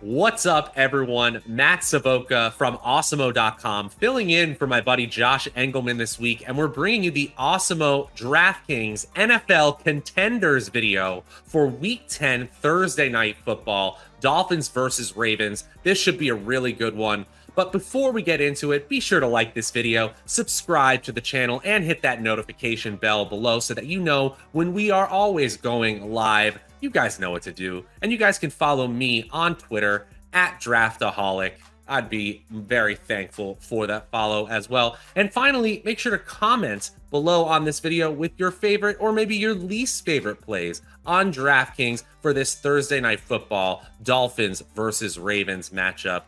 What's up, everyone? Matt Savoca from Awesemo.com, filling in for my buddy Josh Engleman this week, and we're bringing you the Awesemo DraftKings NFL ConTENders video for Week 10 Thursday Night Football, Dolphins versus Ravens. This should be a really good one. But before we get into it, be sure to like this video, subscribe to the channel, and hit that notification bell below so that you know when we are always going live. You guys know what to do. And you guys can follow me on Twitter at Draftaholic. I'd be very thankful for that follow as well. And finally, make sure to comment below on this video with your favorite or maybe your least favorite plays on DraftKings for this Thursday Night Football Dolphins versus Ravens matchup.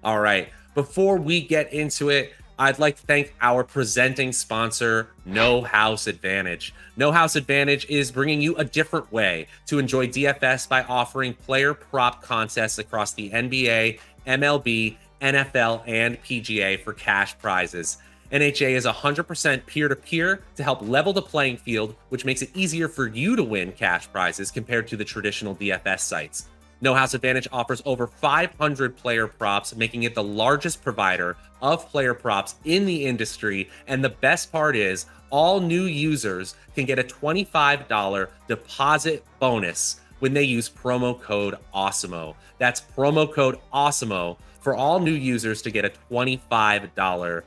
All right, before we get into it, I'd like to thank our presenting sponsor, No House Advantage. No House Advantage is bringing you a different way to enjoy DFS by offering player prop contests across the NBA, MLB, NFL, and PGA for cash prizes. NHA is 100% peer-to-peer to help level the playing field, which makes it easier for you to win cash prizes compared to the traditional DFS sites. No House Advantage offers over 500 player props, making it the largest provider of player props in the industry. And the best part is, all new users can get a $25 deposit bonus when they use promo code Awesemo. That's promo code Awesemo for all new users to get a $25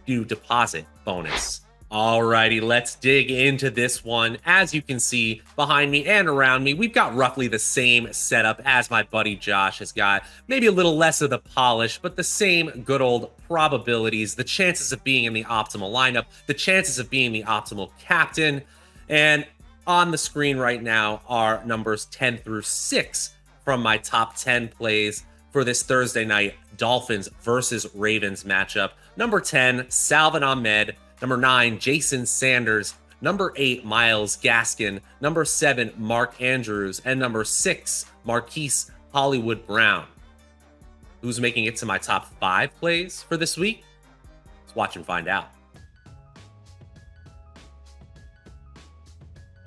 new deposit bonus. Alrighty, let's dig into this one. As you can see behind me and around me, we've got roughly the same setup as my buddy Josh has got. Maybe a little less of the polish, but the same good old probabilities, the chances of being in the optimal lineup, the chances of being the optimal captain. And on the screen right now are numbers 10 through 6 from my top 10 plays for this Thursday night Dolphins versus Ravens matchup. Number 10, Salvon Ahmed. Number 9, Jason Sanders. Number 8, Myles Gaskin. Number 7, Mark Andrews. And number 6, Marquise Hollywood Brown. Who's making it to my top 5 plays for this week? Let's watch and find out.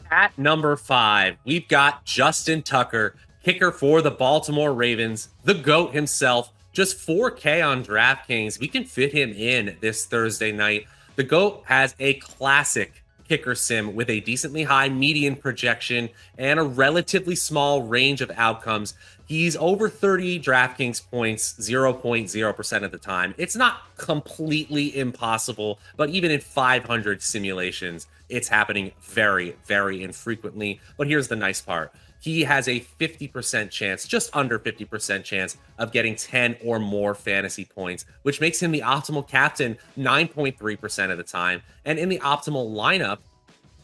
At number 5, we've got Justin Tucker, kicker for the Baltimore Ravens, the GOAT himself. Just 4K on DraftKings. We can fit him in this Thursday night. The GOAT has a classic kicker sim with a decently high median projection and a relatively small range of outcomes. He's over 30 DraftKings points 0.0% of the time. It's not completely impossible, but even in 500 simulations, it's happening very, very infrequently. But here's the nice part. He has a 50% chance, just under 50% chance of getting 10 or more fantasy points, which makes him the optimal captain 9.3% of the time. And in the optimal lineup,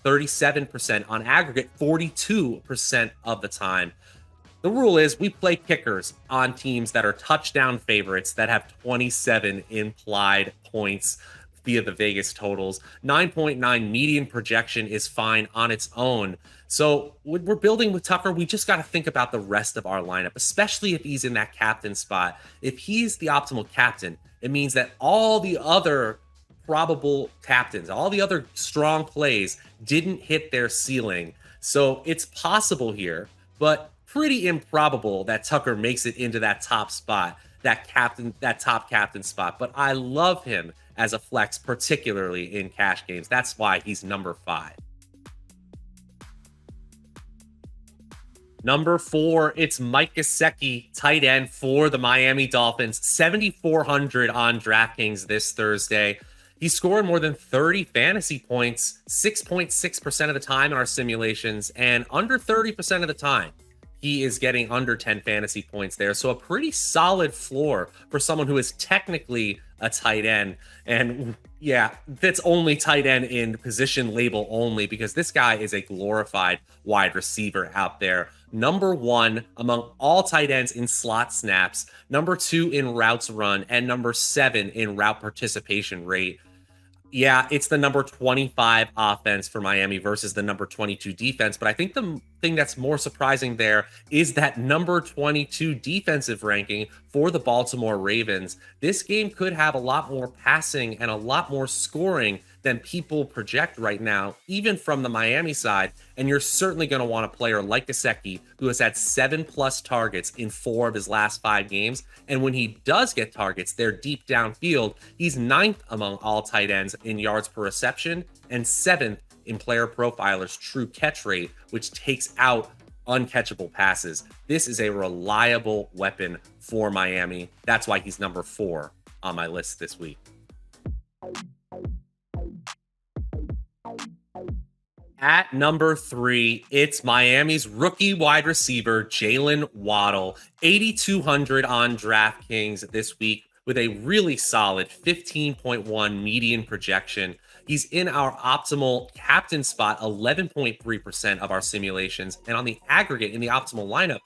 37% on aggregate, 42% of the time. The rule is we play kickers on teams that are touchdown favorites that have 27 implied points via the Vegas totals. 9.9 median projection is fine on its own. So when we're building with Tucker, we just got to think about the rest of our lineup, especially if he's in that captain spot. If he's the optimal captain, it means that all the other probable captains, all the other strong plays didn't hit their ceiling. So it's possible here, but pretty improbable that Tucker makes it into that top spot, that top captain spot. But I love him as a flex, particularly in cash games. That's why he's number 5. Number 4, it's Mike Gesicki, tight end for the Miami Dolphins. 7,400 on DraftKings this Thursday. He's scoring more than 30 fantasy points, 6.6% of the time in our simulations, and under 30% of the time, he is getting under 10 fantasy points there. So a pretty solid floor for someone who is technically a tight end. And yeah, that's only tight end in position label only, because this guy is a glorified wide receiver out there. Number 1 among all tight ends in slot snaps, number 2 in routes run, and number 7 in route participation rate. Yeah, it's the number 25 offense for Miami versus the number 22 defense, but I think the thing that's more surprising there is that number 22 defensive ranking for the Baltimore Ravens. This game could have a lot more passing and a lot more scoring than people project right now, even from the Miami side. And you're certainly going to want a player like Gesicki, who has had 7+ targets in 4 of his last 5 games. And when he does get targets, they're deep downfield. He's 9th among all tight ends in yards per reception and 7th in Player Profiler's true catch rate, which takes out uncatchable passes. This is a reliable weapon for Miami. That's why he's number 4 on my list this week. At number 3, it's Miami's rookie wide receiver, Jaylen Waddle, 8,200 on DraftKings this week with a really solid 15.1 median projection. He's in our optimal captain spot 11.3% of our simulations, and on the aggregate in the optimal lineup,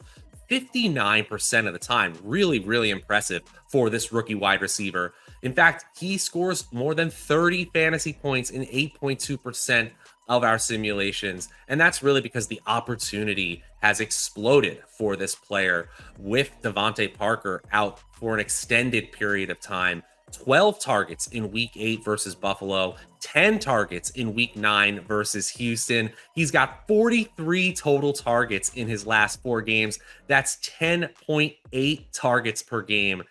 59% of the time. Really, really impressive for this rookie wide receiver. In fact, he scores more than 30 fantasy points in 8.2% of our simulations. And that's really because the opportunity has exploded for this player with Devontae Parker out for an extended period of time. 12 targets in week 8 versus Buffalo, 10 targets in week 9 versus Houston. He's got 43 total targets in his last 4 games. That's 10.8 targets per game.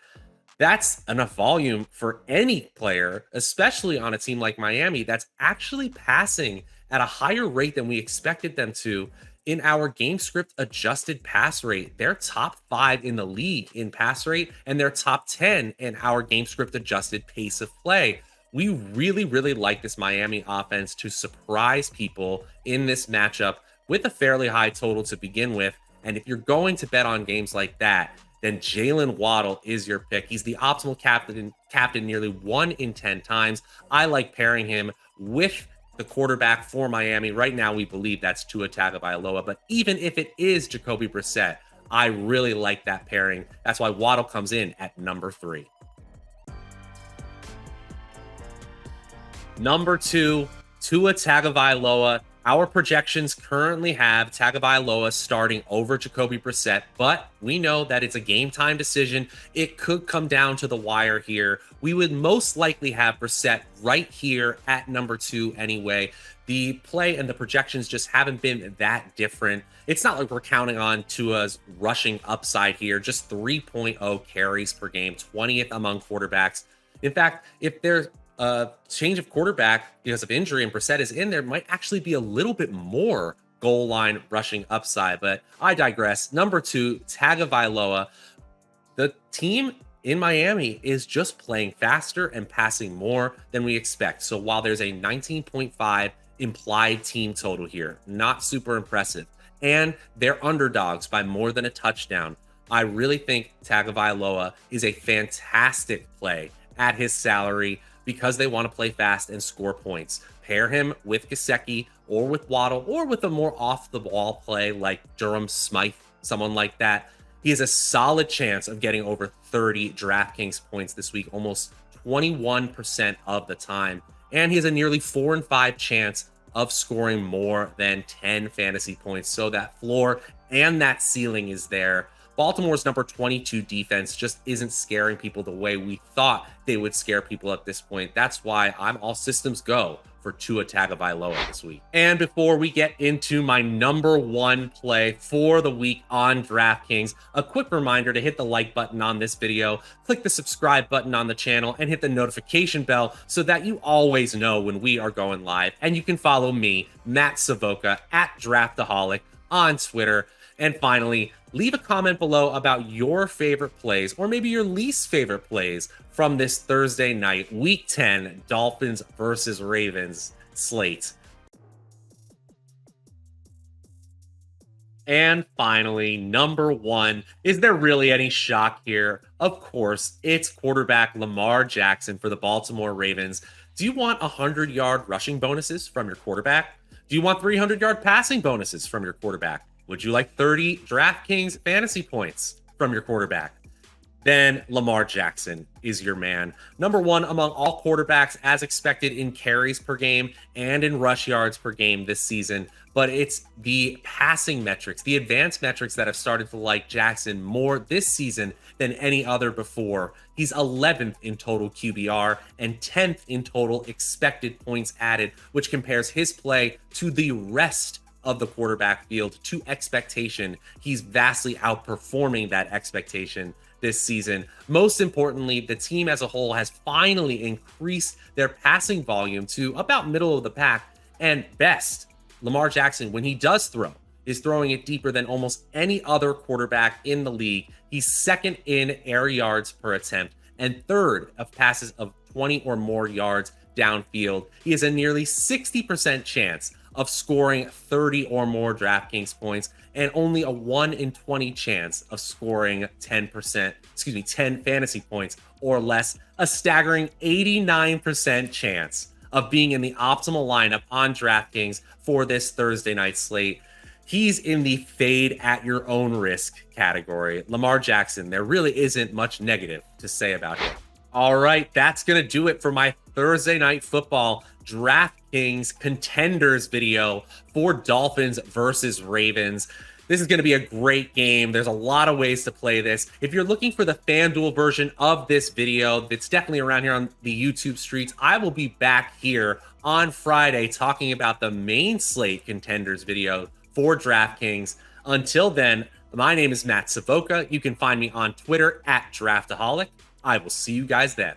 That's enough volume for any player, especially on a team like Miami that's actually passing at a higher rate than we expected them to. In our game script adjusted pass rate, they're top 5 in the league in pass rate, and they're top 10 in our game script adjusted pace of play. We really, really like this Miami offense to surprise people in this matchup with a fairly high total to begin with. And if you're going to bet on games like that, then Jaylen Waddle is your pick. He's the optimal captain nearly 1 in 10 times. I like pairing him with the quarterback for Miami. Right now, we believe that's Tua Tagovailoa, but even if it is Jacoby Brissett, I really like that pairing. That's why Waddle comes in at number 3. Number 2, Tua Tagovailoa. Our projections currently have Tagovailoa starting over Jacoby Brissett, but we know that it's a game time decision. It could come down to the wire here. We would most likely have Brissett right here at number 2 anyway. The play and the projections just haven't been that different. It's not like we're counting on Tua's rushing upside here, just 3.0 carries per game, 20th among quarterbacks. In fact, if there's change of quarterback because of injury and Brissett is in there, might actually be a little bit more goal line rushing upside, but I digress. Number 2, Tagovailoa. The team in Miami is just playing faster and passing more than we expect. So while there's a 19.5 implied team total here, not super impressive, and they're underdogs by more than a touchdown, I really think Tagovailoa is a fantastic play at his salary, because they want to play fast and score points. Pair him with Gesicki or with Waddle or with a more off-the-ball play like Durham Smythe, someone like that. He has a solid chance of getting over 30 DraftKings points this week, almost 21% of the time. And he has a nearly 4 and 5 chance of scoring more than 10 fantasy points. So that floor and that ceiling is there. Baltimore's number 22 defense just isn't scaring people the way we thought they would scare people at this point. That's why I'm all systems go for Tua Tagovailoa this week. And before we get into my number 1 play for the week on DraftKings, a quick reminder to hit the like button on this video, click the subscribe button on the channel, and hit the notification bell so that you always know when we are going live. And you can follow me, Matt Savoca, at Draftaholic on Twitter. And finally, leave a comment below about your favorite plays or maybe your least favorite plays from this Thursday night, Week 10, Dolphins versus Ravens slate. And finally, number 1, is there really any shock here? Of course, it's quarterback Lamar Jackson for the Baltimore Ravens. Do you want 100-yard rushing bonuses from your quarterback? Do you want 300-yard passing bonuses from your quarterback? Would you like 30 DraftKings fantasy points from your quarterback? then Lamar Jackson is your man. Number one among all quarterbacks, as expected, in carries per game and in rush yards per game this season. But it's the passing metrics, the advanced metrics that have started to like Jackson more this season than any other before. He's 11th in total QBR and 10th in total expected points added, which compares his play to the rest of the quarterback field to expectation. He's vastly outperforming that expectation this season. Most importantly, the team as a whole has finally increased their passing volume to about middle of the pack. And best, Lamar Jackson, when he does throw, is throwing it deeper than almost any other quarterback in the league. He's second in air yards per attempt and third of passes of 20 or more yards downfield. He has a nearly 60% chance of scoring 30 or more DraftKings points and only a 1 in 20 chance of scoring 10 fantasy points or less, a staggering 89% chance of being in the optimal lineup on DraftKings for this Thursday night slate. He's in the fade at your own risk category. Lamar Jackson, there really isn't much negative to say about him. All right, that's going to do it for my Thursday night football DraftKings contenders video for Dolphins versus Ravens. This is going to be a great game. There's a lot of ways to play this. If you're looking for the FanDuel version of this video, it's definitely around here on the YouTube streets. I will be back here on Friday talking about the main slate contenders video for DraftKings. Until then, my name is Matt Savoca. You can find me on Twitter at Draftaholic. I will see you guys then.